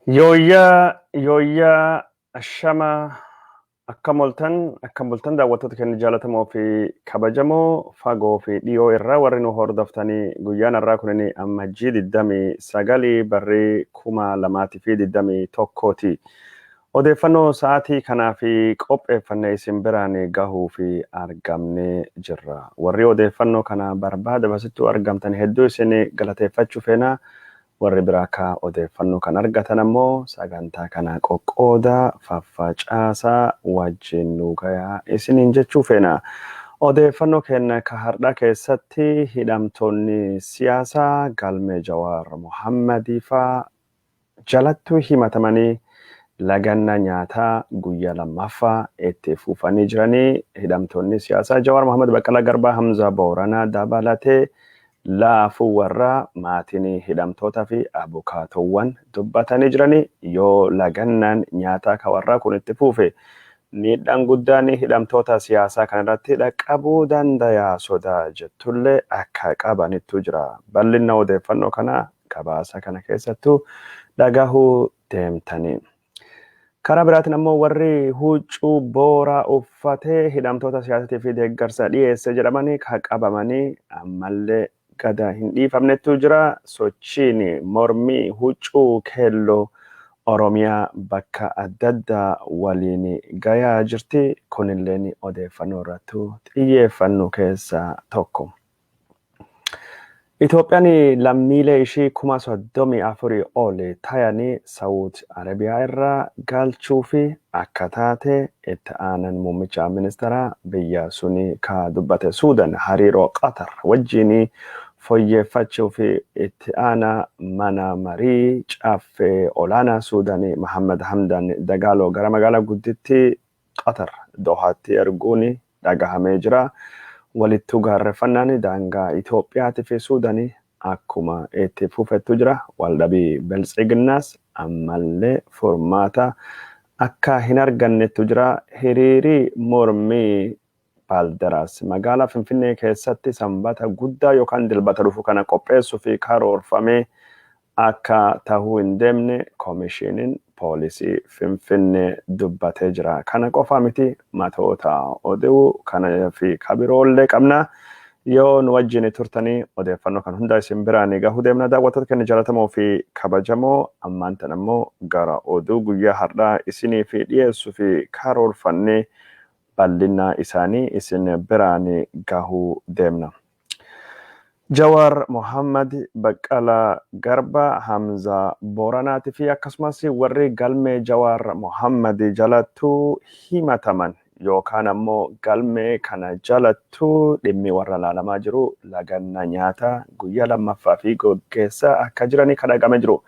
Yooyyaa ashamaa akkam bultan daawwattoota keenya jaallatamoo fi kabajamoo fagoo fi dhiyoo irraa warri nu hordoftanii guyyaan har'aa kunin ammajjii 29 barrii 2021ti. Odeeffannoo sa'aatii kanaa fi qopheeffannee isin biraan gahuu fi argamnee jirra. Warri odeeffannoo kana barbaada basittuu argamtan hedduu isin galateeffachuu feenaa. Warri biraa akka odeeffannoo kan argatan ammoo sagantaa kana qoqqooda faffacaasaa wajjin nu gayaa isiniin jechuu feena. Odeeffannoo keenya ka har'aa keessatti hidhamtoonni siyaasaa galmee Jawaar Mohammadii faa jalattuu himatamanii laganna nyaataa guyyaa lammaffaa itti fufanii jiranii. Hidhamtoonni siyaasaa Jawaar Mohammad Baqqalaa Garbaa Hamzaa Booranaa dabalatee laafuu warra maatiin hidhamtootaa fi abukaatowwan dubbatanii jiranii. Yoo lagannaan nyaataa ka warraa kun itti fufe miidhaan guddaan hidhamtoota siyaasaa kanarratti dhaqqabuu danda'a sodaa jettullee akka qabanittu jira. Bal'inna odeeffannoo kana gabaasa kana keessattuu dhagahuu deemtanii. Karaa biraatiin ammoo warri huccuu booraa uffatee hidhamtoota siyaasatii fi deeggarsa dhiyeesse jedhamanii ka qabamanii ammallee gada hin dhiifamnettu jira. Sochiin mormii huccuu keelloo Oromiyaa bakka adda addaa waliin gayaa jirti. Kunilleen odeeffannoo irratti xiyyeeffannoo keessaa tokko. Itoophiyaan lammiilee ishii 34,000 ol ta'anii Saawud Arabiyaa irraa galchuu fi akka taate itti aanan muummicha ministeeraa biyya suni ka dubbate. Suudaan hariiroo Qatar wajjin fooyyeffachuu fi itti aanaa mana marii caaffee olaanaa Suudaanii Mohammed Hamdan Dagaaloo gara magaalaa gudditti Qatar Dohaatti erguun dhagahamee jira. Walittu gaarreffannaan daangaa Itoophiyaatii fi Suudaanii akkuma itti fufettu jira. Waldhabii Biltsiginnaas ammallee furmaata akka hin argannettu jira. Hiriirii mormii Baaldaraas magaalaa Finfinnee keessatti sanbata guddaa yookaan dilbata dhufu kana qopheessuu fi karoorfamee akka tahuu hin deemne koomishiniin poolisii Finfinnee dubbatee jira. Kana qofa miti matoota oduu kana fi kabiroollee qabna. Yoo nu wajjin turtanii odeeffannoo kan hunda isin biraan gahuu deemna. Daawwattoota keenya jaallatamoo fi kabajamoo ammaan tan ammoo gara oduu guyyaa har'aa isinii fi dhiyeessuu fi karoorfannee bal'inaa isaanii isin biraan gahuu deemna. Jawaar Mohammad Baqqalaa Garbaa Hamzaa Booranaatii fi akkasumas warri galmee Jawaar Mohammad jalattuu himataman yookaan ammoo galmee kana jalattuu dhimmi warra laalamaa jiru laganna nyaataa guyyaa lammaffaa fi gaggeessaa akka jiranii kan dhagame jiru.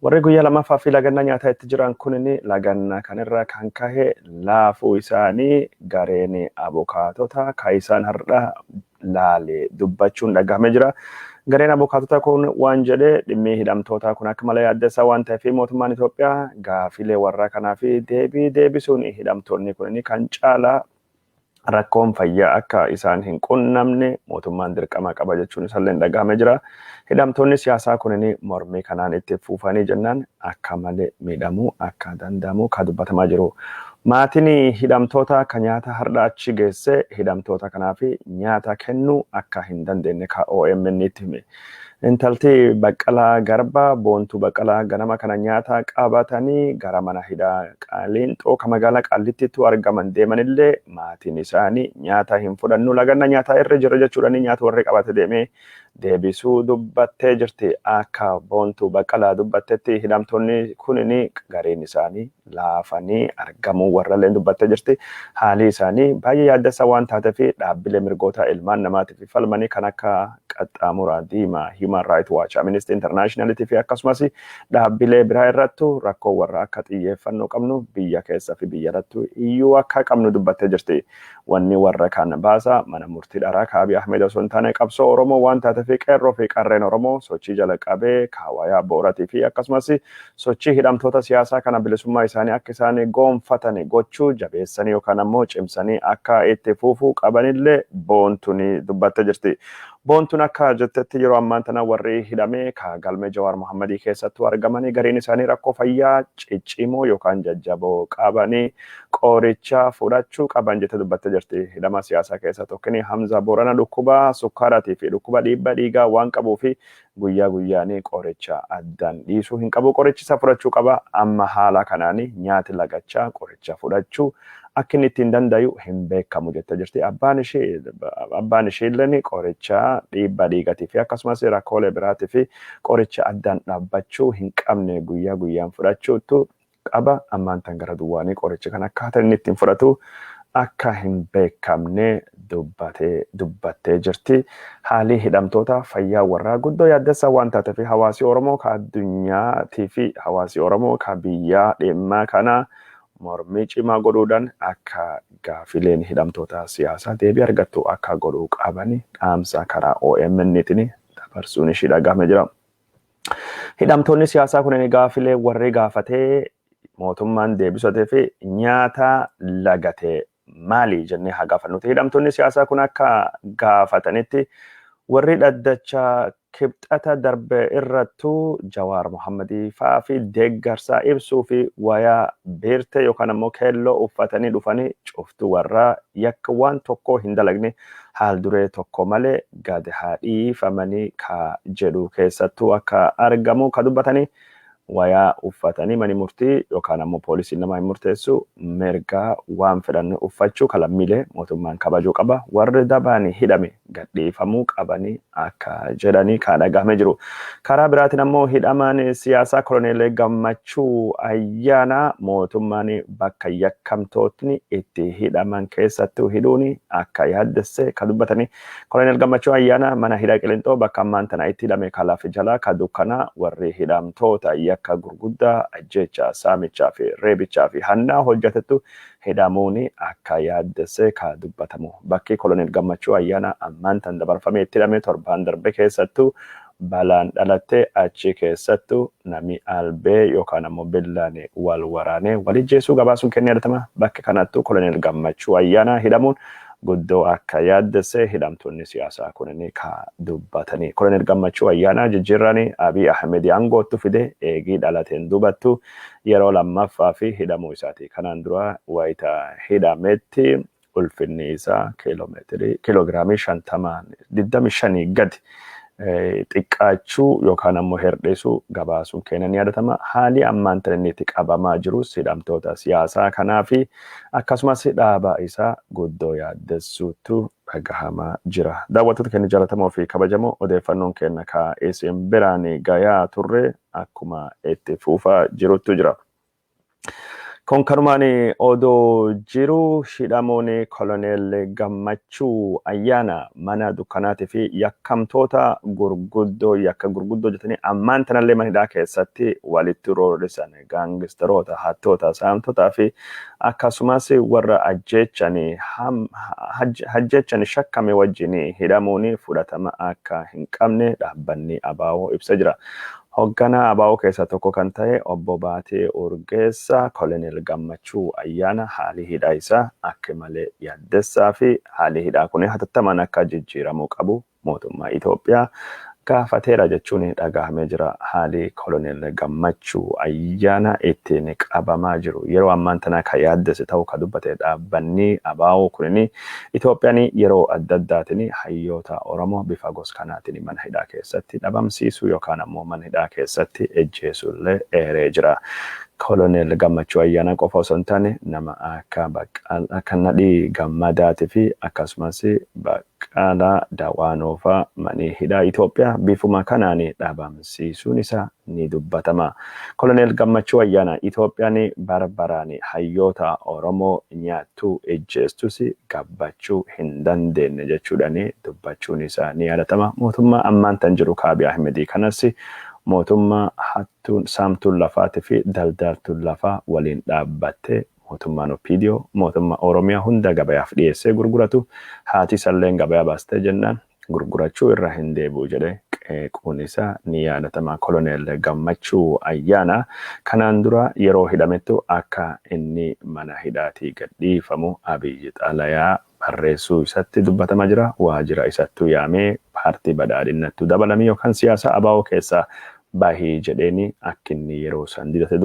Warri guyyaa lammaffaa fi laganna nyaataa itti jiran kunini laganna kanirra kan kahe laafuu isaanii gareen abukaatota ka isaan har'a laalee dubbachuun dhagahame jira. Gareen abukaatota kun waan jedhe dhimmi hidhamtoota kun akka malee addeessaa waan ta'eef mootummaan Itoophiyaa gaafilee warra kanaa fi deebisuun hidhamtoonni kun kan caalaa rakkoon fayyaa akka isaan hin qunnamne mootummaan dirqama qaba jechuun isallee dhagahame jira. Hidhamtoonni siyaasaa kunini mormii kanaan itti fufanii jennaan akka malee miidhamuu akka danda'amu ka dubbatamaa jiru. Maatiin hidhamtoota ka nyaata har'a achi geesse hidhamtoota kanaaf nyaata kennuu akka hin dandeenye ka OMN itti hime. Intalti Baqqalaa Garbaa Boontuu Baqqalaa ganama kana nyaata qabatanii gara mana hidhaa Qaalliinxoo ka magaalaa Qaallittiitti argaman deemanillee maatiin isaanii nyaata hin fudhannu laganna nyaataa irra jira jechuudhaan nyaata warri qabate deemee deebisuu dubbattee jirti. Akka Boontuu Baqqalaa dubbattetti hidhamtoonni kunini gareen isaanii laafanii argamuu warrallee dubbattee jirti. Haalli isaanii baay'ee yaaddessaa waan taateef dhaabbilee mirgoota ilmaan namaatiif falmanii kan akka qaxxaamuraa diimaa Human Rights Watch, Amnesty International fi akkasumas dhaabbilee biraa irrattu rakkoo warra akka xiyyeeffannoo qabnu biyya keessa fi biyya alatti iyyuu akka qabnu dubbattee jirti. Wanni warra kan baasa mana murtii dharaa Abiy Ahmed osoo hin taane qabsoo Oromoo waan taateef qeerroo fi qarreen Oromoo sochii jala qabee Kaawayaa Booratii fi akkasumas sochii hidhamtoota siyaasaa kana bilisummaa isaanii akka isaan goonfatan gochuu jabeessanii yookaan ammoo cimsanii akka itti fufuu qabanillee Boontuun dubbattee jirti. Boontun akka jettetti yeroo ammaan tana warri hidhamee ka galmee Jawaar Mohammadii keessattuu argamanii gariin isaanii rakkoo fayyaa ciccimoo yookaan jajjaboo qabanii qoricha fudhachuu qaban jettee dubbattee jirti. Hidhama siyaasaa keessaa tokkini Hamza Boorana dhukkuba sukkaaraatii fi dhukkuba dhiibbaa dhiigaa waan qabuu fi guyyaa guyyaanii qoricha addaan dhiisuu hin qabu. Qorichi isa fudhachuu qaba. Amma haala kanaanii nyaati lagachaa qoricha fudhachuu akka inni ittiin danda'u hin beekamu jettee jirti. Abbaan isheellee qoricha dhiibbaa dhiigatii fi akkasumas rakkoolee biraatii fi qoricha addaan dhaabbachuu hin qabne guyyaa guyyaan fudhachuutu qaba. Ammaan tan gara duwwaanii qoricha kan akkaataa inni ittiin fudhatu akka hin beekamne dubbattee jirti. Haalli hidhamtoota fayyaa warraa guddoo yaaddessaa waan taateef hawaasi Oromoo ka addunyaatii fi hawaasi Oromoo ka biyyaa dhimma kana mormii cimaa godhuudhaan akka gaafileen hidhamtoota siyaasaa deebii argattu akka godhuu qabani dhaamsa karaa OMN'tiin dabarsuun ishii dhagahame jira. Hidhamtoonni siyaasaa kunneen gaafilee warri gaafatee mootummaan deebisatee fi nyaata lagatee maali jennee haa gaafannuti. Hidhamtoonni siyaasaa kun akka gaafatanitti warri dhaddacha kibxata darbe irrattuu Jawaar Mohammadii fa'aa fi deeggarsaa ibsuu fi wayaa beerte yookaan ammoo keelloo uffatanii dhufanii cuftu warra yakka waan tokko hin dalagne haal duree tokko malee gad haa dhiifamanii ka jedhu keessattuu akka argamu ka dubbatanii wayaa uffatanii mani murtii yookaan ammoo poolisiin nama hin murteessu mirgaa waan fedhan uffachuu kalammiilee mootummaan kabajuu qaba. Warri dabaanii hidhame gadhiifamuu qabanii akka jedhanii kan dhagahame jiru. Karaa biraatiin ammoo hidhamaan siyaasaa Koloneel Gammachuu Ayyaanaa mootummaan bakka yakkamtootni itti hidhaman keessattuu hidhuun akka yaaddesse ka dubbatanii. Koloneel Gammachuu Ayyaanaa mana hidhaa Qilixoo bakka ammaan tana itti hidhame kalaaf jalaa ka dukkanaa warri hidhamtoota akka gurguddaa ajjeechaa saamichaa fi reebichaa fi hannaa hojjetettu hidhamuun akka yaaddesse ka dubbatamu. Bakki Koloneel Gammachuu Ayyaanaa ammaan tan dabarfamee itti hidhame torbaan darbe keessattuu balaan dhalattee achi keessattuu nami albee yookaan ammoo billaan wal waraanee walijjeessuu gabaasuun kennee yadatama. Bakki kanattuu Koloneel Gammachuu Ayyaanaa hidhamuun guddoo akka yaaddesse hidhamtoonni siyaasaa kunniin ka dubbatanii. Koloneel Gammachuu Ayyaanaa jijjiirranii Abiy Ahmed aangootti fide eegii dhalateen dubattu yeroo lammaffaa fi hidhamuu isaati. Kanaan dura wayita hidhametti ulfinni isaa kiiloogiraamii 25 gadi xiqqaachuu yookaan ammoo herdheessuu gabaasuun kennanii yaadatama. Haalli ammaan tan inni itti qabamaa jirus hidhamtoota siyaasaa kanaa fi akkasumas dhaaba isaa guddoo yaaddessuutu dhagahamaa jira. Daawwattoota keenya jaallatamoo fi kabajamoo odeeffannoon keenya ka isin biraan gayaa turre akkuma itti fufaa jirutu jira. Konkanumaan odoo jiru hidhamuun Koloneel Gammachuu Ayyaanaa mana dukkanaatii fi yakkamtoota gurguddoo jetanii ammaan tanallee mana hidhaa keessatti walitti roorrisan gaangisteroota, hattoota, saamtotaa fi akkasumas warra ajjeechan shakkame wajjin hidhamuun fudhatama akka hin qabne dhaabbanni ABO ibsa jira. Hoogganaa ABO keessaa tokko kan ta'e obbo Baatee Urgeessaa Koloneel Gammachuu Ayyaanaa haalli hidhaa isaa akka malee yaaddessaa fi haalli hidhaa kun hatattamaan akka jijjiiramuu qabu mootummaa Itoophiyaa gaafateera jechuun dhagahamee jira. Haalli Koloneel Gammachuu Ayyaanaa ittiin qabamaa jiru yeroo ammaan tana kan yaaddesse ta'uu ka dubbate dhaabbanni ABO kunniin Itoophiyaan yeroo adda addaatiin hayyoota Oromoo bifa gosa kanaatiin mana hidhaa keessatti dhabamsiisuu yookaan ammoo mana hidhaa keessatti ejjeesullee eeree jira. Koloneel Gammachuu Ayyaanaa qofa osoo hin taane nama akka Nadhii Gammadaatii fi akkasumas Baqqalaa Dawaanoofaa mana hidhaa Itoophiyaa bifuma kanaan dhabamsiisuun isaa ni dubbatama. Koloneel Gammachuu Ayyaanaa Itoophiyaan barbaraan hayyoota Oromoo nyaattuu ejjeestus gabbachuu hin dandeenye jechuudhaan dubbachuun isaa ni yaadatama. Mootummaa ammaan tan jiru Abiy Ahmed kanas mootummaa hattuun saamtuun lafaatii fi daldaltuun lafaa waliin dhaabbattee mootummaan OPDO mootummaa Oromiyaa hunda gabayaaf dhiyeessee gurguratu haati salleen gabayaa baastee jennaan gurgurachuu irraa hin deebi'u jedhee qeequun isaa ni yaadatama. Koloneel Gammachuu Ayyaanaa kanaan dura yeroo hidhamettu akka inni mana hidhaatii gadhiifamu Abiyyi Xalayaa barreessuu isatti dubbatamaa jira. Waajjira isattuu yaamee paartii badhaadhinnattuu dabalamee yookaan siyaasa ABO keessaa bahii jedheeni akka inni yeroo san didate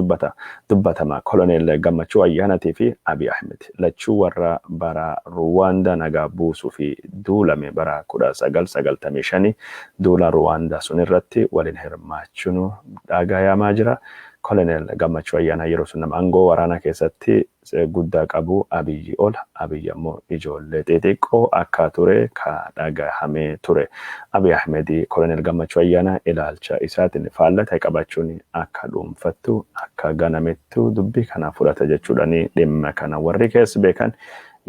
dubbatama. Koloneel Gammachuu Ayyaanatii fi Abiy Ahmed lachuu warra bara Ruwaandaa nagaa buusuu fi duulame bara 1995 duula Ruwaandaa sun irratti waliin hirmaachuun dhagayamaa jira. Koloneel Gammachuu Ayyaanaa yeroo sun nama aangoo waraanaa keessatti guddaa qabu Abiyyi ol Abiyyi ammoo ijoollee xixiqqoo akka ture ka dhagahamee ture. Abiy Ahmed Koloneel Gammachuu Ayyaanaa ilaalcha isaatiin faallata qabachuun akka dhuunfattu akka ganamettu dubbii kana fudhata jechuudhaan dhimma kana warri keessa beekan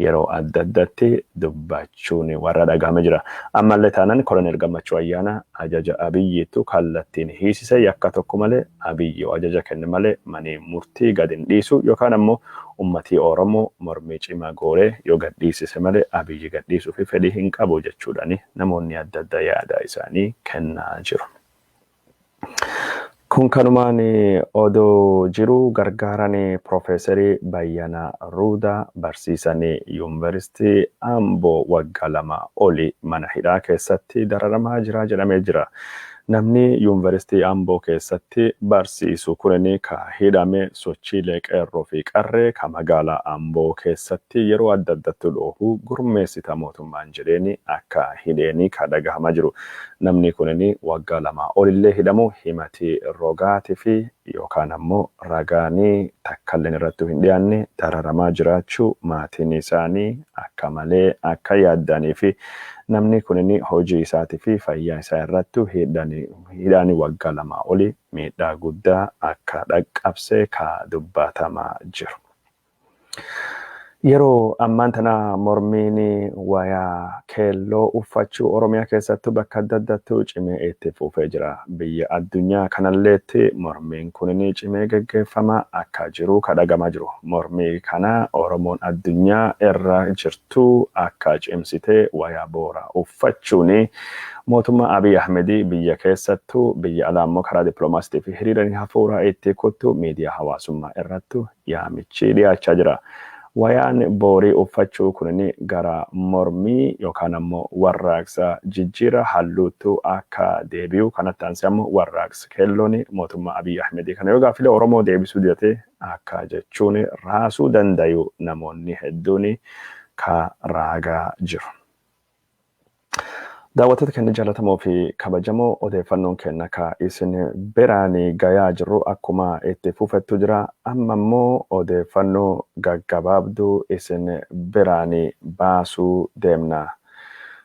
yeroo adda addaatti dubbachuun warra dhagahame jira. Ammallee taanaan Koloneel Gammachuu Ayyaanaa ajaja Abiyyiitu kallattiin hiisise yakka tokko malee Abiyyi ajaja kenne malee manii murtii gad hin dhiisu yookaan ammoo ummatii Oromoo mormii cimaa gooree yoo gad dhiisise malee Abiyyi gad dhiisuu fi fedhii hin qabu jechuudhaan namoonni adda addaa yaada isaanii kennaa jiru. Kun kanumaan odoo jiru gargaaranii Profeesarii Bayyanaa Ruudaa barsiisanii yuunivarsiitii Amboo waggaa 2 oli mana hidhaa keessatti dararamaa jira jedhamee jira. Namni yuunivarsiitii Amboo keessatti barsiisu kunini ka hidhame sochiilee qeerroo fi qarree ka magaalaa Amboo keessatti yeroo adda addaatti dhoohu gurmeessita mootummaan jedheeni akka hidheeni ka dhagahamaa jiru. Namni kunini waggaa 2 olillee hidhamu himatii rogaatii fi yookaan ammoo ragaanii takkalleen irratti hin dhiyaanne dararamaa jiraachuu maatiin isaanii akka malee akka yaaddanii fi namni kunini hojii isaatii fi fayyaa isaa irratti hidhaanii waggaa 2 oli miidhaa guddaa akka dhaqqabse ka dubbatamaa jiru. Yeroo ammaan tana mormiin wayaa keelloo uffachuu Oromiyaa keessatti bakka adda addaatti cimee itti fufee jira. Biyya addunyaa kanalleetti mormiin kunini cimee gaggeeffamaa akka jiru kadhagamaa jiru. Mormii kana Oromoon addunyaa irra jirtu akka cimsitee wayaa boora uffachuuni mootummaa Abiy Ahmed biyya keessattuu biyya alaa immoo karaa dippiloomaasiitii fi hiriiranii hafuuraa itti kuttu miidiyaa hawaasummaa irratti yaamichi dhiyaachaa jira. Wayaan boorii uffachuu kunini gara mormii yookaan ammoo warraaqsa jijjiira halluutu akka deebi'u kanatti aansee ammoo warraaqsa keelloon mootummaa Abiy Ahmed kana yoo gaafile Oromoo deebisuu didate akka jechuun raasuu dandayu namoonni hedduun ka raagaa jiru. Daawwattoota keenya jaallatamoo fi kabajamoo odeeffannoon keenya ka isin biraanii gayaa jiru akkuma itti fufettu jira. Amma immoo odeeffannoo gaggabaabduu isin biraanii baasuu deemna.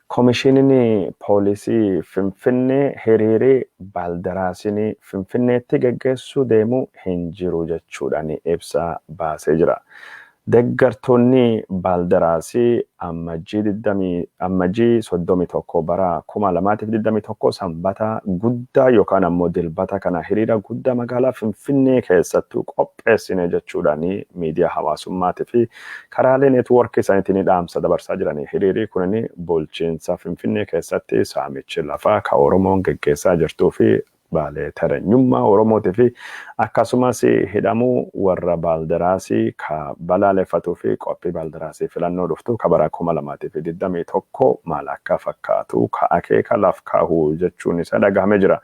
Koomishiniin poolisii Finfinnee hiriirii baaldaraasiin Finfinneetti gaggeessuu deemu hin jiru jechuudhaan ibsa baasee jira. Deeggartoonni baaldaraasii ammajjii 31 bara 2021 sanbata guddaa yookaan ammoo dilbata kana hiriira guddaa magaalaa Finfinnee keessattuu qopheessine jechuudhaan miidiyaa hawaasummaatii fi karaalee neetwoorkii isaaniitiin dhaamsa dabarsaa jiran. Hiriirri kunini bulchiinsa Finfinnee keessatti saamichi lafaa ka Oromoon gaggeessaa jirtuu fi baalee tareenyummaa Oromootii fi akkasumas hidhamuu warra baaldaraasii ka balaaleffatuu fi qophii baaldaraasii filannoo dhuftu ka bara 2021 maal akka fakkaatu ka akeeka laf kaahuu jechuun isa dhagahamee jira.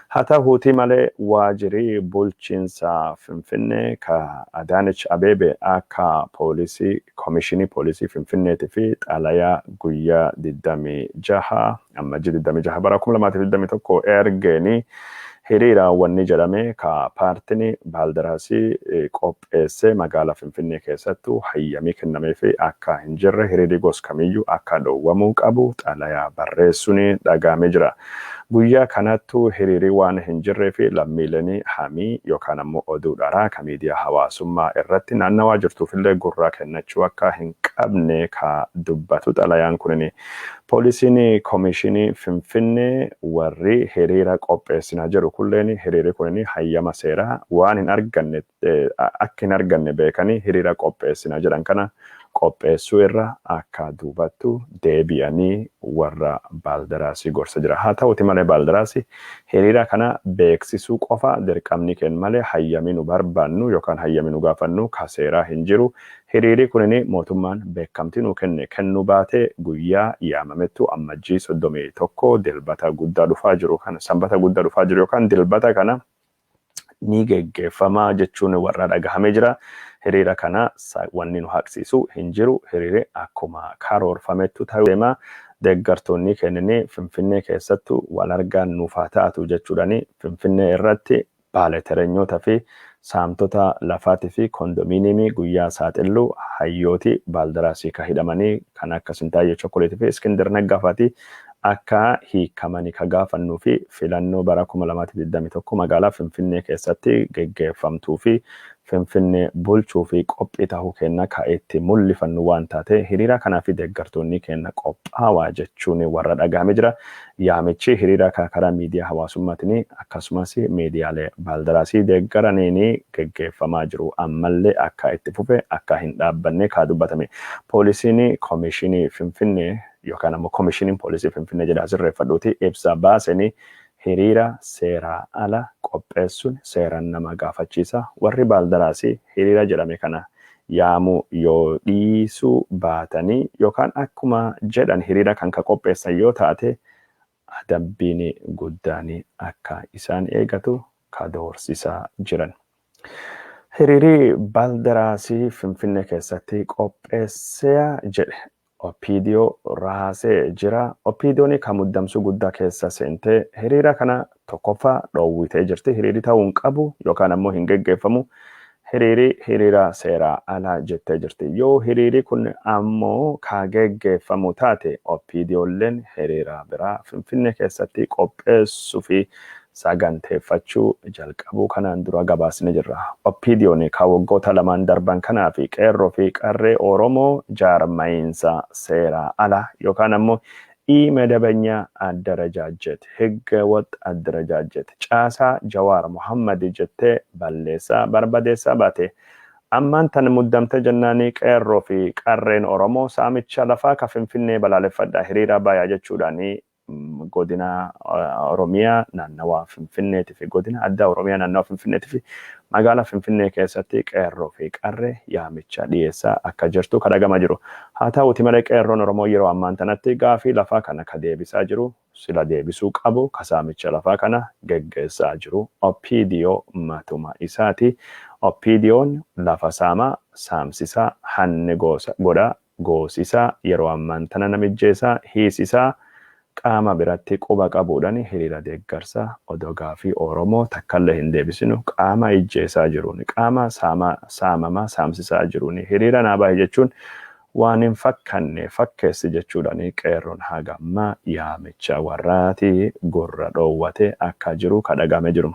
Haa ta'uutii malee waajjirri bulchiinsa Finfinnee ka Adaanech Abeebee akka poolisii koomishinii poolisii Finfinneetii fi xalayaa guyyaa 26 ammajjii 26 bara 2021 ergeeni hiriira wanni jedhame ka paartiin baaldaraasii qopheesse magaalaa Finfinnee keessattuu hayyamii kennamee fi akka hin jirre hiriirri gosa kamiyyuu akka dhoowwamuu qabu xalayaa barreessuun dhagahamee jira. Guyyaa kanattuu hiriirri waan hin jirree fi lammiileen hamii yookaan ammoo oduu dharaa ka miidiyaa hawaasummaa irratti naannawaa jirtuufillee gurraa kennachuu akka hin qabne ka dubbatu xalayaan kunini. Poolisiin koomishinii Finfinnee warri hiriira qopheessinaa jiru kulleen hiriirri kunini hayyama seeraa waan hin arganne akka hin arganne beekanii hiriira qopheessinaa jiran kana qopheessuu irra akka duubattu deebi'anii warra baaldaraasii gorsa jira. Haa ta'uti malee baaldaraasii hiriira kana beeksisuu qofa dirqamni kennu malee hayyamii nu barbaannu yookaan hayyamii nu gaafannu kaseeraa hin jiru. Hiriiri kunini mootummaan beekamtii nu kennu baatee guyyaa yaamamettu ammajjii 31 dilbata guddaa dhufaa jiru kana sanbata guddaa dhufaa jiru yookaan dilbata kana ni geggeeffamaa jechuun warra dhagahamee jira. Hiriira kana wanni nu haqsiisu hin jiru. Hiriiri akkuma karoorfamettu ta'uu deema. Deeggartoonni kennanii Finfinnee keessattu wal argaan nuufaa ta'atu jechuudhani Finfinnee irratti baaletereenyoota fi saamtota lafaatii fi kondominiimii guyyaa saaxillu hayyooti baaldaraasii ka hidhamanii kan akka Sintaayee Chokkoleetii fi Iskindir Naggaafaati akka hiikamanii ka gaafannuu fi filannoo bara 2021 magaalaa Finfinnee keessatti geggeeffamtuu fi Finfinnee bulchuu fi qophii ta'uu kenna ka itti mul'ifannu waan taate hiriira kanaa fi deeggartoonni kenna qophaawaa jechuun warra dhagahamee jira. Yaamichi hiriira karaa miidiyaa hawaasummaatiin akkasumas miidiyaalee baaldaraasii deeggaraniin geggeeffamaa jiru. Ammallee akka itti fufe akka hin dhaabbanne ka dubbatame. Poolisiin Komishinii Finfinnee yookaan ammoo Komishiniin Poolisii Finfinnee jedha sirreeffadhuuti ibsa baasanii hiriira seeraa ala qopheessuun seeraan nama gaafachiisa. Warri baaldaraasii hiriira jedhame kana yaamuu yoo dhiisuu baatanii yookaan akkuma jedhan hiriira kan ka qopheessan yoo taate adabbiin guddaan akka isaan eegatu ka doorsisaa jiran. Hiriiri baaldaraasii Finfinnee keessatti qopheessaa jedhe Oppiidiyoo raasee jira. Oppiidiyoon kan muddamsuu guddaa keessa seentee hiriira kana tokkoffaa dhoowwitee jirti. Hiriiri ta'uu hin qabu yookaan ammoo hin geggeeffamu. Hiriira seeraa alaa jettee jirti. Yoo hiriiri kun ammoo ka geggeeffamu taate Oppiidiyoolleen hiriira biraa Finfinnee keessatti qopheessuu fi saganteeffachuu jalqabuu kanaan dura gabaasne jirra. Oppiidiyoon ka waggoota lamaan darban kanaa fi qeerroo fi qarree Oromoo jaarmayiinsa seeraa ala yookaan ammoo ኢመደበኛ አደረጃጀት ህገ ወጥ አደረጃጀት ጫሳ ጀዋር መሐመድ ጀቴ ባሌሳ በርባዴሳ ባቴ አማንተን ሙደምተ ጀናኒ ቀሮ ፊ ቀሬን ኦሮሞ ሳምቻ ለፋ ከፍንፍኔ በላለፈዳ ህሪራ ባያ ጀቹዳኒ ጎዲና ኦሮሚያ ናናዋ ፍንፍኔት ፊ ጎዲና አዳ ኦሮሚያ ናናዋ ፍንፍኔት ፊ magala Finfinnee keessatti qeerroo fi qarree yaamicha dhiyeessaa akka jirtu kadhagama jiru. Haa ta'uuti malee qeerroon Oromoo yeroo ammaan tanatti gaafii lafaa kana ka deebisaa jiru sila deebisuu qabu ka saamicha lafaa kana geggeessaa jiru. Oppiidiyoo matuma isaati. Oppiidiyoon lafa saamaa saamsisaa hanne godha goosisaa yeroo ammaan tana namijjeessaa hiisisaa qaama biratti quba qabuudhaan hiriira deeggarsaa odoo gaafii Oromoo takkallee hin deebisinu qaama ijjeesaa jiruun qaama saamamaa saamsisaa jiruun hiriira naabaa jechuun waan hin fakkanne fakkeessi jechuudhaan qeerroon hagammaa yaamicha warraati gurra dhoowwate akka jiru kadhagame jiru.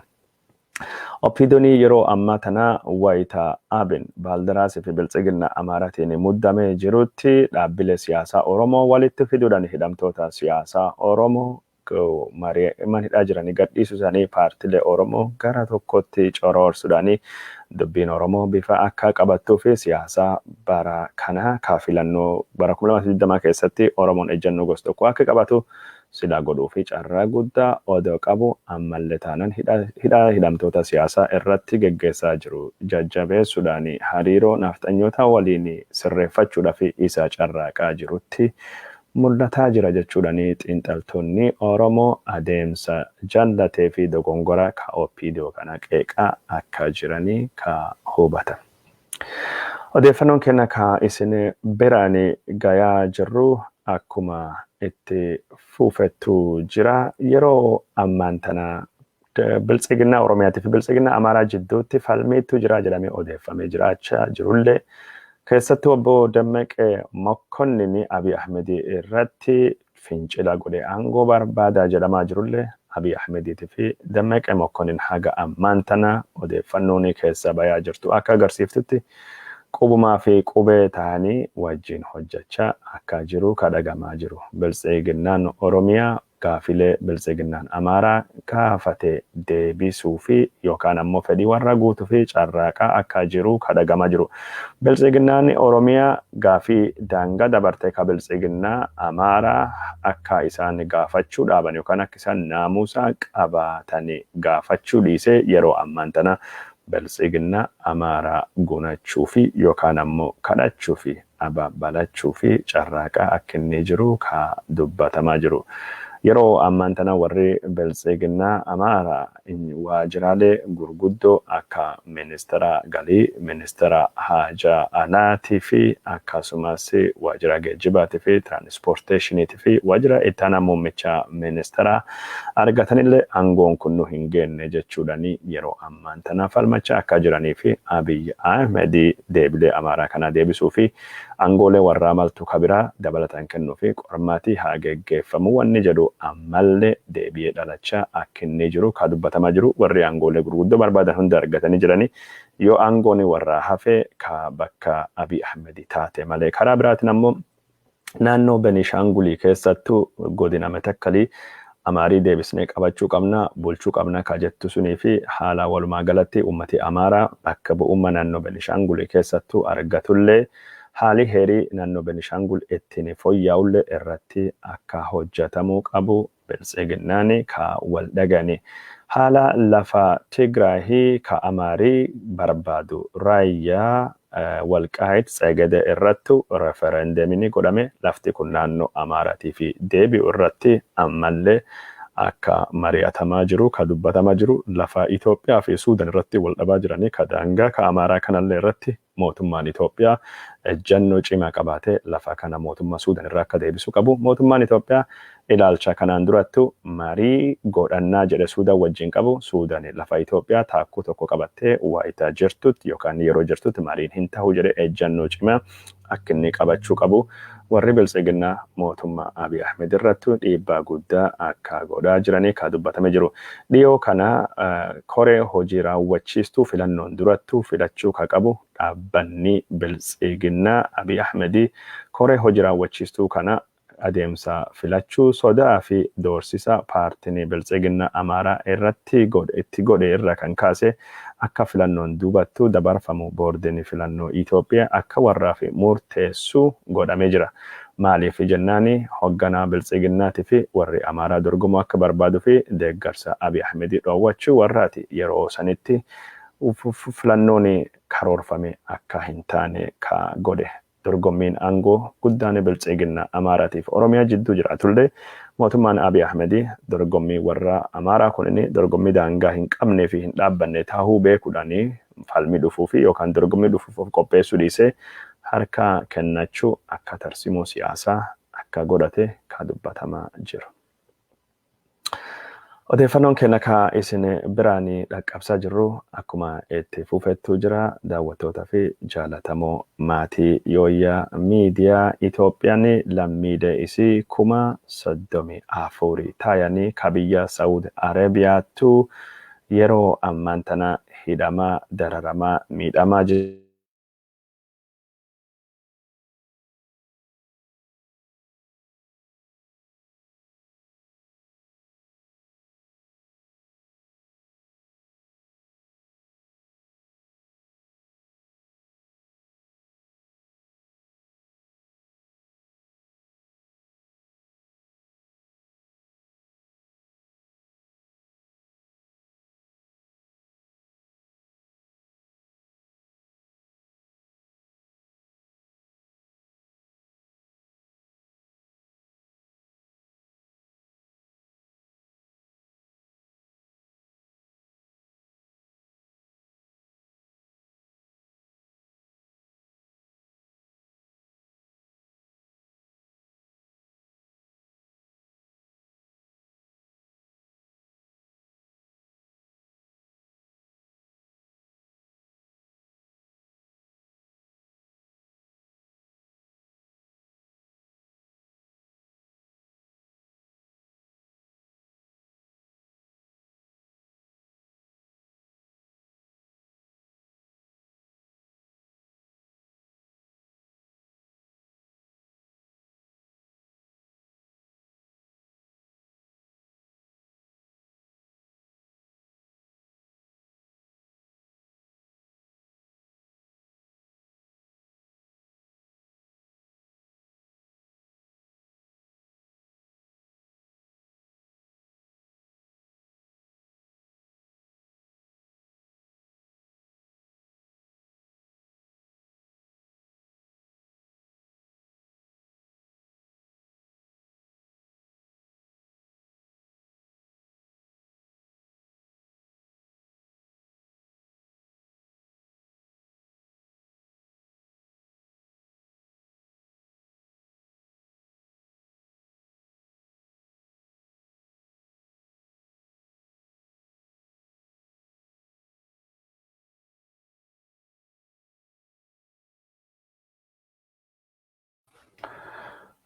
Oppiidiyoon yeroo ammaa tana wayita abin baaldaraasii fi biltsiginna amaaratiin muddamee jirutti dhaabbilee siyaasaa Oromoo walitti fiduudhaan hidhamtoota siyaasaa Oromoo man hidhaa jiranii gadhiisuu isaanii paartilee Oromoo gara tokkotti coroorsuudhaan dubbiin Oromoo bifa akka qabattuu fi siyaasaa bara kana kaafilannoo bara 2020 keessatti Oromoon ejjennoo gosa tokko akka qabatu sila godhuu fi carraa guddaa odoo qabu ammallee taanaan hidhamtoota siyaasaa irratti geggeessaa jiru. Jajjabeessuudhaan hariiroo nafxanyoota waliin sirreeffachuudhaaf isa carraaqaa jirutti mul'ataa jira jechuudhaan xiinxaltoonni Oromoo adeemsa jallatee fi dogongora ka Oppiidiyoo kana qeeqaa akka jiranii ka hubatan. Odeeffannoon kenna ka isin biraan gayaa jirru akkuma itti fuufettu jira yeroo ammaan tana biltsiginna Oromiyaatiif biltsiginna Amaaraa jidduutti falmiitu jira jedhamee odeeffamee jiraachaa jirullee keessattuu obbo Dammaqee Mokkonnin Abiy Ahmed irratti fincila godhee aangoo barbaadaa jedhamaa jirullee Abiy Ahmediitii fi Dammaqee Mokkonnin haga ammaan tana odeeffannoon keessa bayaa jirtu akka agarsiiftutti qubumaa fi qubee ta'anii wajjin hojjechaa akka jiru kadhagamaa jiru. Biltsiginnaan Oromiyaa gaafilee biltsiginnaan amaaraa gaafate deebisuu fi yookaan ammoo fedhii warra guutuu fi carraaqaa akka jiru kadhagamaa jiru. Biltsiginnaan Oromiyaa gaafii daangaa dabarte ka biltsiginnaa amaaraa akka isaan gaafachuu dhaaban yookaan akka isaan naamusa qabaatanii gaafachuu dhiisee yeroo ammaan tana biltsiginnaa amaaraa gunachuu fi yookaan ammoo kadhachuu fi abaabalachuu fi carraaqaa akka inni jiru ka dubbatamaa jiru. Yeroo ammaan tana warri biltsiginnaa amaaraa waajjiraalee gurguddoo akka ministeera galii, ministeera haajaa alaatii fi akkasumas waajjira geejjibaatii fi tiraanispoorteeshiniitii fi waajjira itti aanaa muummicha ministeeraa argatanillee aangoon kun nu hin geenne jechuudhani yeroo ammaan tana falmachaa akka jiranii fi Abiy Ahmed deebilee amaaraa kana deebisuu fi aangoolee warraa maltuu kabiraa dabalataan kennuu fi qormaatii haa geggeeffamu wanni jedhu ammallee deebi'ee dhalachaa akka inni jiru ka dubbatamaa jiru warri aangoolee gurguddoo barbaadan hunda argatanii jiranii yoo aangoon warraa hafee ka bakka Abiy Ahmed taate malee karaa biraatiin ammoo naannoo Benishaangulii keessattuu godina Metakkalii amaarii deebisnee qabachuu qabna bulchuu qabna ka jettu sunii fi haala walumaa galatti ummati amaaraa bakka bu'ummaa naannoo Benishaangulii keessattuu argatullee haali heerii naannoo Benishangul ittiin fooyya'ullee irratti akka hojjetamuu qabu biltsiginnaan ka wal dhagani. Haala lafa Tigraahii ka amaarii barbaadu raayyaa walqaayit Tsegede irratti referendemiin godhame lafti kun naannoo amaaraatii fi deebi'u irratti ammallee akka mari'atamaa jiru ka dubbatamaa jiru lafa Itoophiyaa fi Suudaan irratti wal dhabaa jiranii ka daangaa ka amaaraa kanallee irratti mootummaan Itoophiyaa ejjannoo cimaa qabaatee lafa kana mootummaa Suudaan irraa akka deebisuu qabu. Mootummaan Itoophiyaa ilaalcha kanaan durattu marii godhannaa jedhe Suudaan wajjin qabu. Suudaan lafa Itoophiyaa taakkuu tokko qabattee waayitaa jirtutti yookaan yeroo jirtutti mariin hin ta'u jedhe ejjannoo cimaa akka inni qabachuu qabu. Warri biltsiginnaa mootummaa Abiy Ahmed irratti dhiibbaa guddaa akka godhaa jiranii ka dubbatame jiru. Dhiyoo kana koree hojii raawwachiistuu filannoon durattuu filachuu ka qabu dhaabbanni biltsiginnaa Abiy Ahmed koree hojii raawwachiistuu kana adeemsa filachuu sodaa fi doorsisa paartiin biltsiginnaa amaaraa irratti itti godhe irra kan kaase akka filannoon duubattuu dabarfamu boordiin filannoo Itoophiyaa akka warraa fi murteessuu godhamee jira. Maaliif jennaani hoogganaa biltsiginnaatii fi warri amaaraa dorgomuu akka barbaaduu fi deeggarsa Abiy Ahmed dhoowwachuu warraati yeroo sanitti filannoon karoorfame akka hin taane ka godhe. Dorgommiin aangoo guddaan biltsiginnaa amaaraatiif Oromiyaa jidduu jiraatullee mootummaan Abiy Ahmed dorgommii warra amaaraa kun inni dorgommii daangaa hin qabnee fi hin dhaabbanne taahuu beekuudhaan falmii dhufuu fi yookaan dorgommii dhufuuf qopheessuu dhiisee harka kennachuu akka tarsimoo siyaasaa akka godhate ka dubbatamaa jiru. Odeeffannoon keenya ka isin biraan dhaqqabsaa jirru akkuma itti fufettuu jira daawwattootaa fi jaalatamoo maatii yooyyaa miidiyaa Itoophiyaan lammiilee isii 34,000 taayanii ka biyya Saawud Arabiyaattu yeroo ammaan tana hidhamaa dararamaa miidhamaa jiru.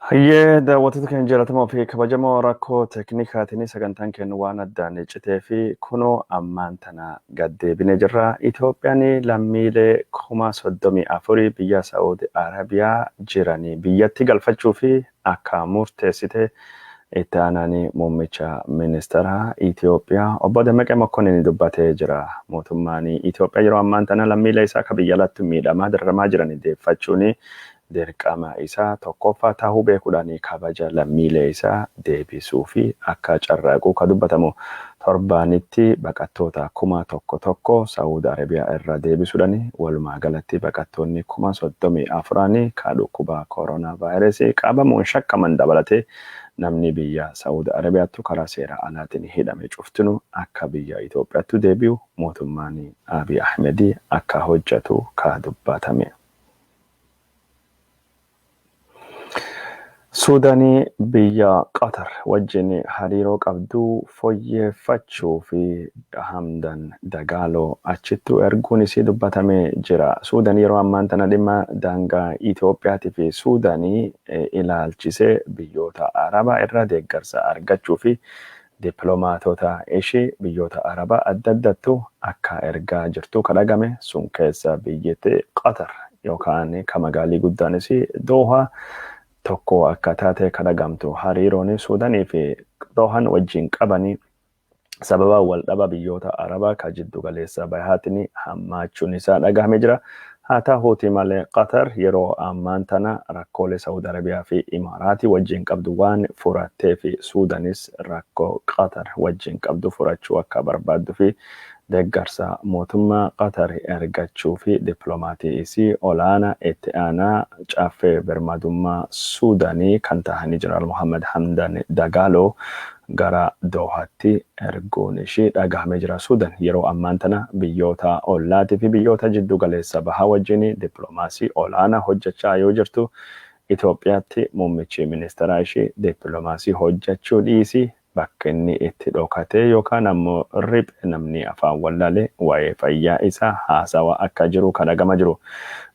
Hayyee daawwattoota keenya jaallatamoo fi kabajamoo rakkoo teeknikaatiin sagantaan keenya waan addaan citee fi kunoo ammaan tana gad deebinee jirra. Itoophiyaan lammiilee 34,000 biyya Saa'uudi Arabiyaa jiranii biyyatti galfachuu fi akka murteessite itti aanaan muummicha ministeera Itoophiyaa obbo Dammaqee Mokkonnin dubbatee jira. Mootummaan Itoophiyaa yeroo ammaan tana lammiilee isaa akka biyya alatti miidhamaa dararamaa jiranii deeffachuun dirqama isaa tokkoffaa ta'uu beekuudhaan kabaja lammiilee isaa deebisuu fi akka carraaquu ka dubbatamu torbaanitti baqattoota 1,100 Saa'uudi Arabiyaa irraa deebisuudhaan walumaa galatti baqattoonni 34,000 ka dhukkuba kooroonaa vaayirasii qabamuun shakkaman dabalatee namni biyya Saa'uudi Arabiyaatti karaa seera alaatiin hidhame cuftinu akka biyya Itoophiyaatti deebi'u mootummaan Abiy Ahmed akka hojjetu ka dubbatame. Suudaanii biyya Qatar wajjin hariiroo qabdu fooyyeffachuu fi Hamdan Dagaaloo achittu erguun isii dubbatamee jira. Suudaan yeroo ammaan tana dhimma daangaa Itoophiyaatii fi Suudaanii ilaalchisee biyyoota Arabaa irraa deeggarsa argachuu fi dippiloomaatota ishee biyyoota Arabaa adda addattu akka ergaa jirtu kadhagame sun keessa biyyatti Qatar yookaan ka magaalii guddaanis Doohaa tokko akka taate kadhagamtu hariiroon Suudaanii fi Doohaan wajjin qabanii sababa wal dhaba biyyoota Arabaa ka jiddu galeessa bahaatiin hammaachuun isaa dhagahame jira. Haa ta'uuti malee Qatar yeroo ammaan tana rakkoolee Saa'uudi Arabiyaa fi Imaaraatii wajjin qabdu waan furattee fi Suudaanis rakkoo Qatar wajjin qabdu furachuu akka barbaaddu fi deeggarsa mootummaa Qatar ergachuu fi dippiloomatii isii olaanaa itti aanaa caaffee birmadummaa Suudaanii kan ta'anii Jeneraal Mohammed Hamdan Dagaaloo gara Doohaatti erguun ishee dhagahamee jira. Suudaan yeroo ammaan tana biyyoota ollaatii fi biyyoota jiddu galeessa bahaa wajjin dippiloomaasii olaanaa hojjechaa yoo jirtu Itoophiyaatti muummichi ministeeraa ishee dippiloomaasii hojjechuu dhiisii bakka inni itti dhokatee yookaan ammoo riphee namni afaan wallaalee waa'ee fayyaa isaa haasawaa akka jiru kan dhagama jiru.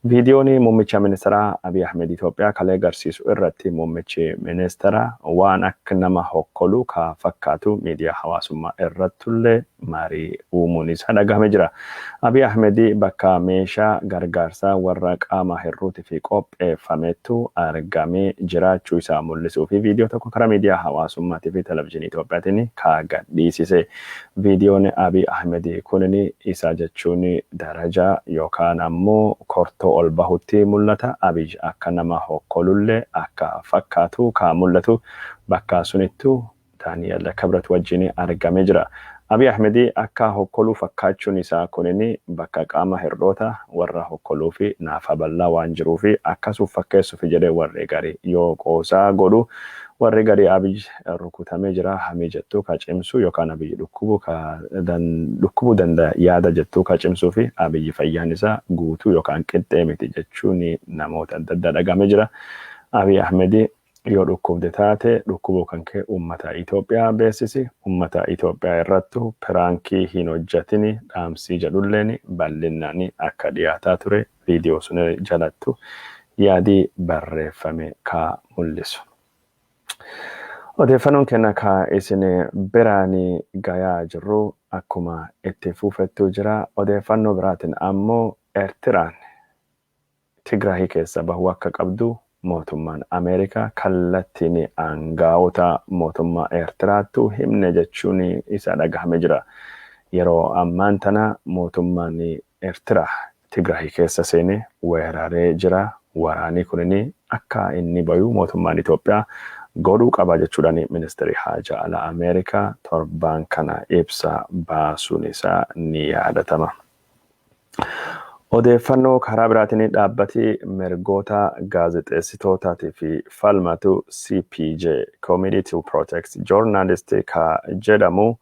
Viidiyoon muummicha ministeeraa Abiy Ahmed Itoophiyaa kalee agarsiisu irratti muummichi ministeeraa waan akka nama hokkolu ka fakkaatu miidiyaa hawaasummaa irrattullee marii uumuun isaa dhagahame jira. Abiy Ahmed bakka meeshaa gargaarsaa warra qaama hir'uutii fi qopheeffametu argamee jiraachuu isaa mul'isuu fi viidiyoo tokko karaa miidiyaa hawaasummaatii fi televizyiinii Itoophiyaatiin kagadhiisise. Viidiyoon Abiy Ahmed kunini isa jechuun darajaa yookaan ammoo kortoo ol bahutti mul'ata. Abiy akka nama hokkolullee akka fakkaatu ka mul'atu bakka sunittu Daani'el Kibret wajjin argamee jira. Abiy Ahmed akka hokkoluu fakkaachuun isaa kunini bakka qaama hir'oota warra hokkoluu fi naafa bal'aa waan jiruu fi akkasuuf fakkeessuuf jedhee warri garii yoo qoosaa godhu warri garii Abiy rukutamee jira hamii jettuu ka cimsu yookaan Abiy dhukkubuu danda'a yaada jettuu ka cimsuu fi Abiy fayyaan isaa guutuu yookaan qixxee miti jechuun namoota adda addaa dhagamee jira. Abiy Ahmed yoo dhukkubde taate dhukkubuu kan kee uummata Itoophiyaa beeksisi. Uummata Itoophiyaa irrattu piraankii hin hojjetini dhaamsii jedhulleen bal'inaan akka dhiyaataa ture viidiyoo sun jalattu yaadii barreeffame ka mul'isu. Odeeffannoon kenna ka isin biraanii gayaa jirru akkuma itti fuufettuu jira. Odeeffannoo biraatiin ammoo Eertiraan Tigraahii keessa bahuu akka qabdu mootummaan Ameerikaa kallattiin aangaa'ota mootummaa Eertiraattu himne jechuun isa dhagahame jira. Yeroo ammaan tana mootummaan Eertiraa Tigraahii keessa seenee weeraree jira. Waraanni kunini akka inni bayu mootummaan Itoophiyaa godhuu qaba jechuudhaan ministeerri haajaa alaa Ameerikaa torbaan kana ibsa baasuun isaa ni yaadatama. Odeeffannoo karaa biraatiin dhaabbati mirgoota gaazexeessitootaati fi falmatu CPJ Committee to Protect Journalists ka jedhamu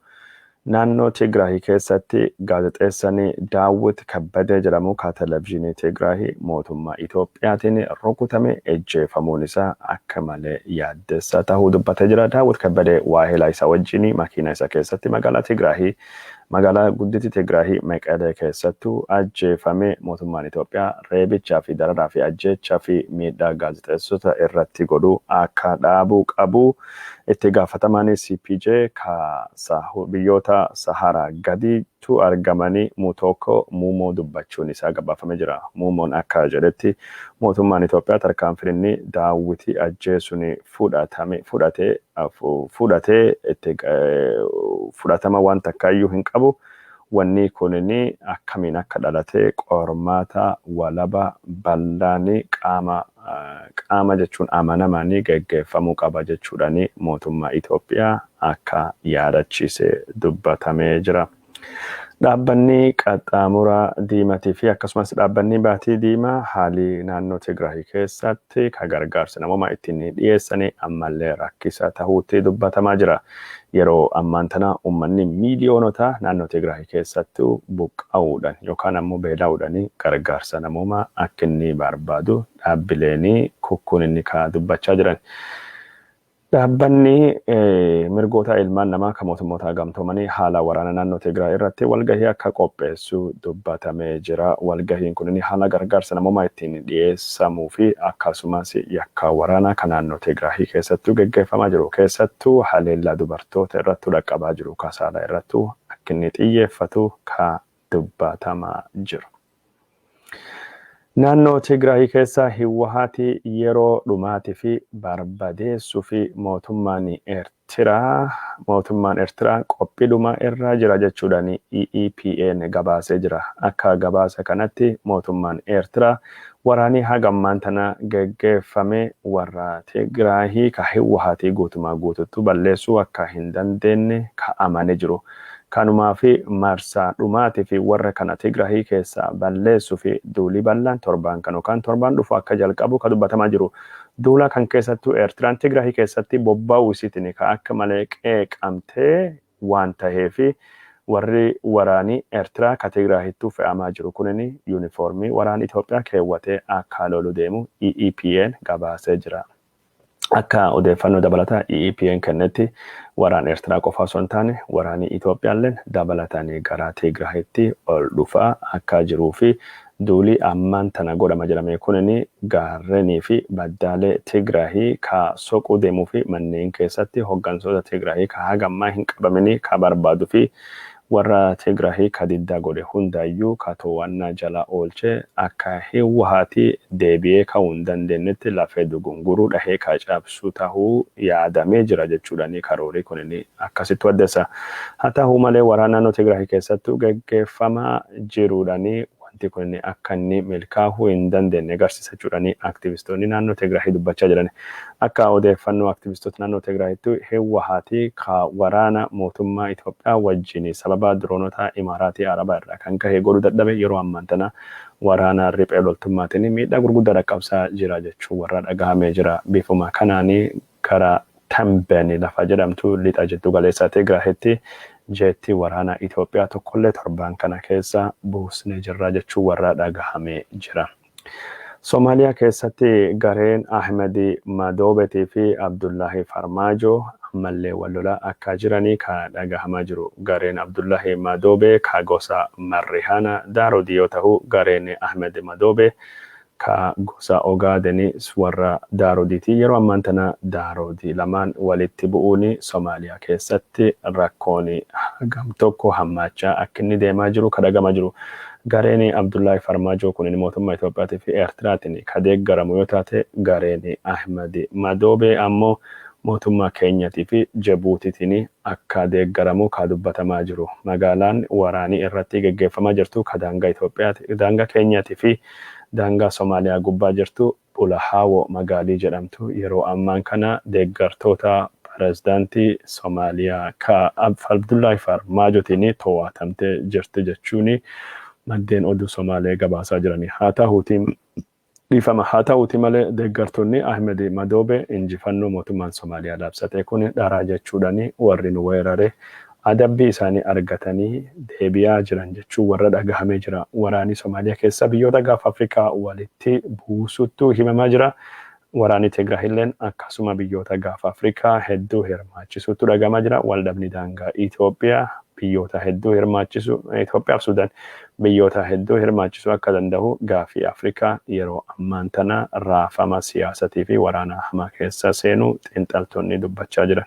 naannoo Tigraahii keessatti gaazexeessanii Daawit Kabbadee jedhamu ka televizyiinii Tigraahii mootummaa Itoophiyaatiin rukutame ejjeefamuun isaa akka malee yaaddessaa ta'uu dubbatee jira. Daawit Kabbadee waahila isaa wajjin makiina isaa keessatti magaalaa Tigraahii magaalaa guddittii Tigraahii Maqalee keessattuu ajjeefamee mootummaan Itoophiyaa reebichaa fi dararaa fi ajjeechaa fi miidhaa gaazexeessota irratti godhuu akka dhaabuu qabu itti gaafatamaan CPJ biyyoota Saharaa gadiitu argamanii Mutoko Muumoo dubbachuun isaa gabaafamee jira. Muumoon akka jedhetti mootummaan Itoophiyaa tarkaanfii inni daawwitii ajjeesuun fudhatee itti fudhatama waan takkaayyuu hin qabu. Wanni kunini akkamiin akka dhalatee qormaata walaba bal'aanii qaama jechuun amanamaanii geggeeffamuu qaba jechuudhaani mootummaa Itoophiyaa akka yaadachiise dubbatamee jira. Dhaabbanni qaxxaamuraa diimatii fi akkasumas dhaabbanni baatii diimaa haalii naannoo Tigraahii keessatti ka gargaarsa namoomaa ittiin dhiyeessanii ammallee rakkisaa ta'uutti dubbatamaa jira. Yeroo ammaan tana uummanni miiliyoonota naannoo Tigraahii keessatti buqqa'uudhaan yookaan ammoo beela'uudhaan gargaarsa namoomaa akka inni barbaadu dhaabbileen kukkuun inni ka dubbachaa jiran. Dhaabbanni mirgoota ilmaan namaa kan mootummoota gamtoomanii haala waraana naannoo Tigraay irratti walgahii akka qopheessu dubbatamee jira. Walgahiin kun haala gargaarsa namoomaa ittiin dhiyeessamuu fi akkasumas yakka waraanaa kan naannoo Tigraay keessattuu geggeeffamaa jiru. Keessattuu haleellaa dubartoota irratti dhaqqabaa jiru kasaala irrattuu akka inni xiyyeeffatu ka dubbatamaa jiru. Naannoo Tigraahii keessa Hiwwahaati yeroo dhumaatii fi barbadeessuu fi mootummaan Eertiraa qophiidhuma irra jira jechuudhaan EEPN gabaasee jira. Akka gabaasa kanatti mootummaan Eertiraa waraanii hagammaan tana geggeeffame warra Tigraahii ka Hiwwahaati guutumaa guututtuu balleessuu akka hin dandeenye kaa'amanii jiru. Kanumaa fi marsaa dhumaatii fi warra kana Tigraahii keessa balleessuu fi duulii bal'aan torbaan kan yookaan torbaan dhufu akka jalqabu ka dubbatamaa jiru. Duula kan keessattuu Eertiraan Tigraahii keessatti bobba'uu isiitiin ka akka malee qeeqamtee waan ta'eef warri waraanii Eertiraa ka Tigraahittuu fe'amaa jiru kunini yuunifoormii waraana Itoophiyaa keewwatee akka lolu deemu EEPN gabaasee jira. Akka odeeffannoo dabalataa EEPN kennetti waraan Eertiraa qofa osoo hin taane waraanii Itoophiyaallee dabalatanii gara Tigraahitti ol dhufaa akka jiruu fi duulii ammaan tana godhama jedhame kunini gaarrenii fi baddaalee Tigraahii ka soquu deemuu fi manneen keessatti hooggantoota Tigraahii ka hagammaa hin qabamini ka barbaadu fi warra Tigraahii ka diddaa godhe hundaayyuu ka to'annaa jala oolchee akka Hiwwahaati deebi'ee ka'uu hin dandeenyetti lafee dugunguruu dhahee ka cabsu ta'uu yaadamee jira jechuudhaani karoorii kunini akkasitti waddeessa. Haa ta'uu malee waraana naannoo Tigraahii keessattuu geggeeffamaa jiruudhaani wanti kun akka inni milkaa'uu hin dandeenye agarsiisa jechuudhaani aktivistoonni naannoo Tigraahii dubbachaa jiran. Akka odeeffannoo aktivistoota naannoo Tigraahiitti Hiwwahaati ka waraana mootummaa Itoophiyaa wajjin sababa diroonota Imaaraatii Arabaa irraa kan ka'e godhuu dadhabe yeroo ammaan tana waraana riphee loltummaatiin miidhaa gurguddaa dhaqqabsaa jira jechuun warra dhagahamee jira. Bifuma kanaanii gara Tambeen lafa jedhamtu lixa jiddu galeessaa Tigraahiitti jeetti waraana Itoophiyaa tokkollee torbaan kana keessa buusnee jirra jechuun warra dhagahamee jira. Somaaliyaa keessatti gareen Ahmed Madoobetii fi Abdullahi Farmaajo ammallee wal lolaa akka jiranii ka dhagahamaa jiru. Gareen Abdullahi Madoobe ka gosa Marrihaana Daarodii yoo ta'u gareen Ahmed Madoobe ka gosa Ogaadeni warra Daarodiiti. Yeroo ammaan tana Daarodii lamaan walitti bu'uuni Somaaliyaa keessatti rakkooni hagam tokko hammaachaa akka inni deemaa jiru ka dhagahamaa jiru. Gareen Abdullahi Farmaajo kun mootummaa Itoophiyaatii fi Eertiraatiin ka deeggaramu yoo taate gareen Ahmed Madoobe ammoo mootummaa Keenyaatii fi Jibuutiitiin akka deeggaramu ka dubbatamaa jiru. Magaalaan waraanii irratti geggeeffamaa jirtu ka daangaa Itoophiyaati, daangaa Keenyaatii fi daangaa Somaaliyaa gubbaa jirtu Bulahaawo magaalii jedhamtu yeroo ammaan kana deeggartoota pirezidaantii Somaaliyaa ka Abdullahi Farmaajotiin to'atamtee jirti jechuuni maddeen oduu Somaalee gabaasaa jirani. Haa ta'uuti malee deeggartoonni Ahmed Madoobe injifannoo mootummaan Somaaliyaa labsate kun dharaa jechuudhaani warri nu weerare adabbii isaanii argatanii deebi'aa jiran jechuun warra dhagahamee jira. Waraanni Somaaliyaa keessa biyyoota gaafa Afrikaa walitti buusuttuu himamaa jira. waraanni Tigraayilleen akkasuma biyyoota gaafa Afrikaa hedduu hirmaachisuutu dhagama jira. Waldhabni daangaa Itoophiyaa biyyoota hedduu hirmaachisu Itoophiyaaf Sudaan biyyoota hedduu hirmaachisuu akka danda'u gaafii Afrikaa yeroo ammaan tana raafama siyaasatii fi waraana hamaa keessa seenuu xiinxaltoonni dubbachaa jiran.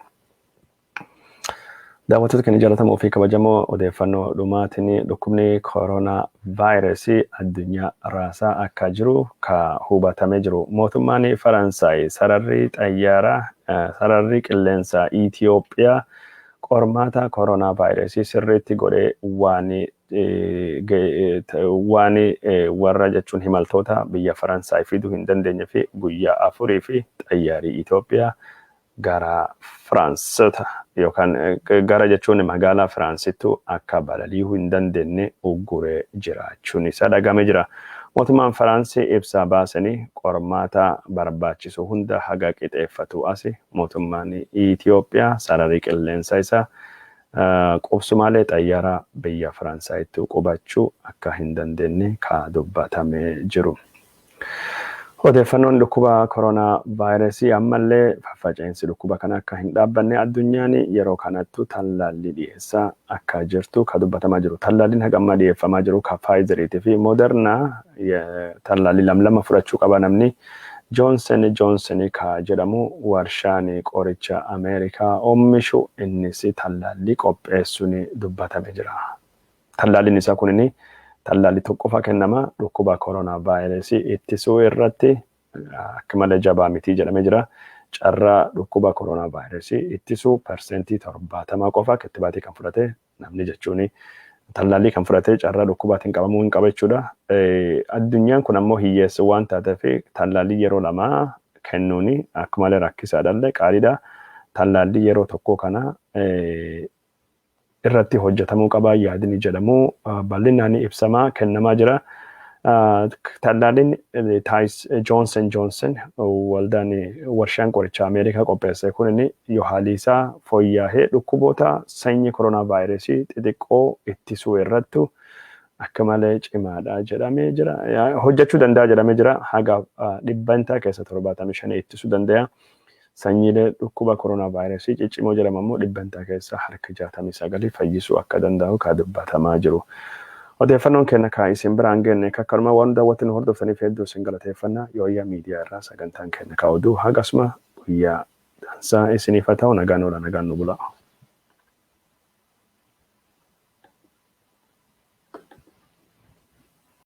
Daawwattoota keenya jaallatamoo fi kabajamoo odeeffannoo dhumaatiin dhukkubni koronaa vaayirasii addunyaa raasaa akka jiru ka hubatamee jiru. Mootummaan Faransaay sararri xayyaaraa sararri qilleensaa Itoophiyaa qormaata koronaa vaayirasii sirriitti godhee waan warra jechuun himaltoota biyya Faransaay fiduu hin dandeenye fi guyyaa 4 fi xayyaarii Itoophiyaa gara Firaansota yookaan gara jechuun magaalaa Firaansitti akka balali'uu hin dandeenye ugguree jiraachuun isaa dhagamee jira. Mootummaan Firaansii ibsaa baasanii qormaata barbaachisu hunda haga qixeeffatu asi mootummaan Itoophiyaa sararri qilleensa isaa qubsumaalee xayyaaraa biyya Faransaaytti qubachuu akka hin dandeenye ka dubbatamee jiru. Odeeffannoon dhukkuba koronaa vaayirasii ammallee faffaca'insi dhukkuba kana akka hin dhaabbanne addunyaan yeroo kanattu tallaalli dhiyeessaa akka jirtu ka dubbatamaa jiru. Tallaalliin haga ammaa dhiyeeffamaa jiru ka Faayizeriitii fi Moodernaa tallaalli lama fudhachuu qaba namni. Joonsen ka jedhamu warshaan qoricha Ameerikaa oomishu innis tallaalli qopheessuun dubbatamee jira. Tallaalliin isaa kunini tallaalli tokkoffaa kennama dhukkuba koronaa vaayirasii ittisuu irratti akka malee jabaa miti jedhamee jira. Carraa dhukkuba koronaa vaayirasii ittisuu persentii 70 qofa kittibaatii kan fudhate namni jechuun tallaalli kan fudhate carraa dhukkubaatiin qabamuu hin qaba jechuudha. Addunyaan kun ammoo hiyyeessa waan taateef tallaalli yeroo lama kennuuni akka malee rakkisaadha qaaliidha. Tallaalli yeroo tokko kana irratti hojjetamuu qaba yaadni jedhamu bal'inaan ibsamaa kennamaa jira. Tallaalliin Joonsen waldaan warshaan qorichaa Ameerikaa qopheesse kun yoo haalli isaa fooyya'ee dhukkuboota sanyii koronaa vaayirasii xixiqqoo ittisuu irratti akka malee cimaadha jedhamee jira. Hojjechuu danda'a jedhamee jira. Haga dhibbantaa keessa 75 ittisuu danda'a. Sanyiilee dhukkuba koronaa vaayirasii ciccimoo jedhamu ammoo dhibbantaa keessa harka 69 fayyisuu akka danda'u ka dubbatamaa jiru. Odeeffannoon keenya ka isin biraan genne kakkaluma waan daawwattan hordoftaniif hedduu isin galateeffannaa Yooyaa miidiyaa irraa sagantaan keenya ka oduu hagasuma guyyaa dansaa isiniif haa ta'u nagaan oola nagaan nu bula.